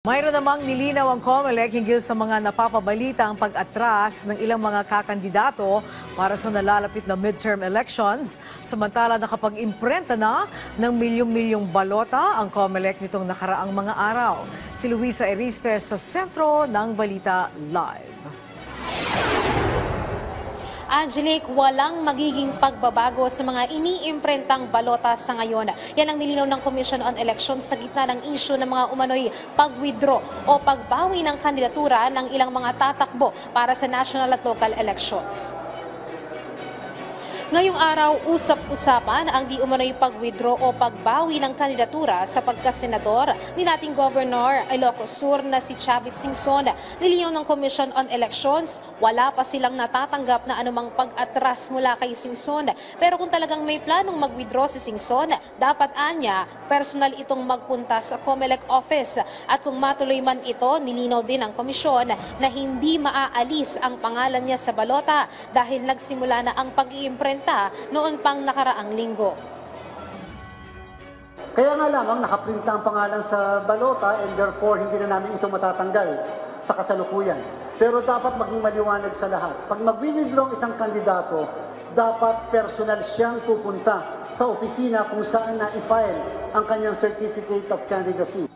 Mayroon namang nilinaw ang COMELEC hinggil sa mga napapabalitang pag-atras ng ilang mga kakandidato para sa nalalapit na midterm elections. Samantala nakapag-imprenta na ng milyong-milyong balota ang COMELEC nitong nakaraang mga araw. Si Luisa Erispe sa sentro ng Balita Live. Angelique, walang magiging pagbabago sa mga iniimprentang balota sa ngayon. Yan ang nilinaw ng Commission on Elections sa gitna ng issue ng mga umano'y pag-withdraw o pagbawi ng kandidatura ng ilang mga tatakbo para sa national at local elections. Ngayong araw, usap-usapan ang di umano'y pag-withdraw o pagbawi ng kandidatura sa pagkasenador ni dating Governor Ilocos Sur na si Chavit Singson. Nilinaw ng Commission on Elections, wala pa silang natatanggap na anumang pag-atras mula kay Singson. Pero kung talagang may planong mag-withdraw si Singson, dapat anya, personal itong magpunta sa COMELEC office. At kung matuloy man ito, nilinaw din ng komisyon na hindi maaalis ang pangalan niya sa balota dahil nagsimula na ang pag-iimprenta noon pang nakaraang linggo. Kaya nga lamang nakaprinta ang pangalan sa balota and therefore hindi na namin ito matatanggal sa kasalukuyan. Pero dapat maging maliwanag sa lahat. Pag mag-withdraw ang isang kandidato, dapat personal siyang pupunta sa opisina kung saan na-file ang kanyang Certificate of Candidacy.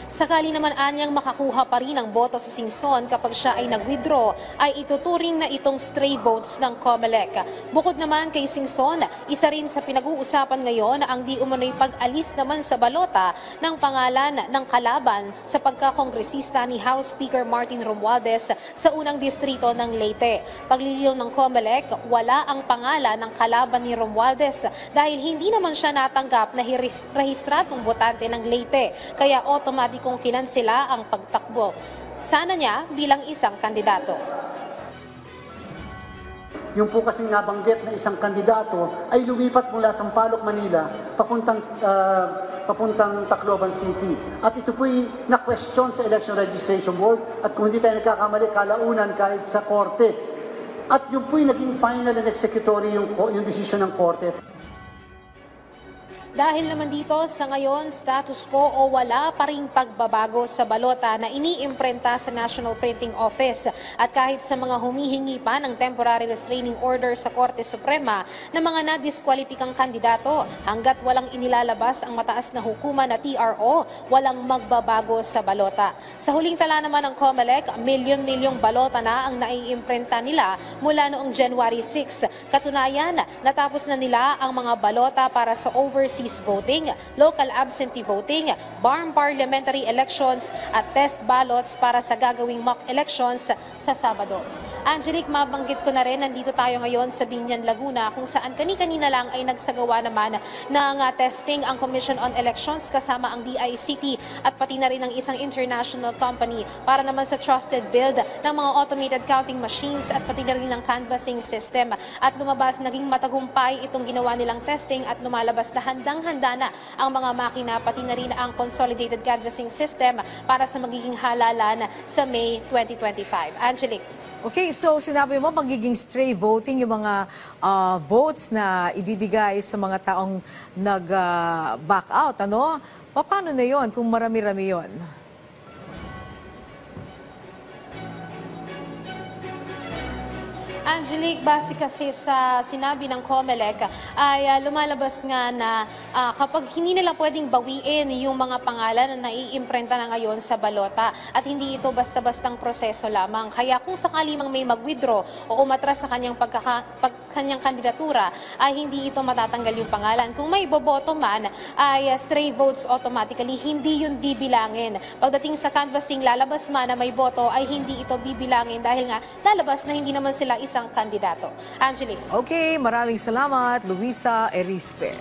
Sakali naman anyang makakuha pa rin ang boto si Singson kapag siya ay nag-withdraw, ay ituturing na itong stray votes ng COMELEC. Bukod naman kay Singson, isa rin sa pinag-uusapan ngayon ang di umano'y pag-alis naman sa balota ng pangalan ng kalaban sa pagkakongresista ni House Speaker Martin Romualdez sa unang distrito ng Leyte. Pagliliw ng COMELEC, wala ang pangalan ng kalaban ni Romualdez dahil hindi naman siya natanggap na rehistradong botante ng Leyte, kaya automatic kung kinansela ang pagtakbo sana niya bilang isang kandidato. Yung po kasing nabanggit na isang kandidato ay lumipat mula Sampaloc, Manila papuntang Tacloban City. At ito po'y na-question sa Election Registration Board at kung hindi tayo nagkakamali, kalaunan kahit sa korte. At yung po'y naging final and executory yung decision ng korte. Dahil naman dito, sa ngayon, status quo o wala pa ring pagbabago sa balota na iniimprenta sa National Printing Office. At kahit sa mga humihingi pa ng temporary restraining order sa Korte Suprema na mga nadiskwalipikang kandidato, hanggat walang inilalabas ang mataas na hukuman na TRO, walang magbabago sa balota. Sa huling tala naman ng COMELEC, milyon-milyong balota na ang naiimprenta nila mula noong January 6. Katunayan, natapos na nila ang mga balota para sa overseas voting, local absentee voting, BARM parliamentary elections at test ballots para sa gagawing mock elections sa Sabado. Angelique, mabanggit ko na rin, nandito tayo ngayon sa Biñan, Laguna, kung saan kani-kanina lang ay nagsagawa naman ng testing ang Commission on Elections kasama ang DICT at pati na rin ng isang international company para naman sa trusted build ng mga automated counting machines at pati na rin ng canvassing system. At lumabas, naging matagumpay itong ginawa nilang testing at lumalabas na handang-handa na ang mga makina pati na rin ang consolidated canvassing system para sa magiging halalan sa May 2025. Angelique. Okay, so sinabi mo magiging stray voting yung mga votes na ibibigay sa mga taong nag-back out, ano? Paano na yon kung marami-rami yon? Angelique, base kasi sa sinabi ng COMELEC ay lumalabas nga na kapag hindi nila pwedeng bawiin yung mga pangalan na naiimprenta na ngayon sa balota at hindi ito basta-bastang proseso lamang. Kaya kung sakali mang may mag-withdraw o umatras sa kanyang kanyang kandidatura ay hindi ito matatanggal yung pangalan. Kung may boboto man ay stray votes automatically, hindi yun bibilangin. Pagdating sa canvassing, lalabas man na may boto ay hindi ito bibilangin dahil nga lalabas na hindi naman sila isang kandidato. Angelique. Okay, maraming salamat, Luisa Erispe.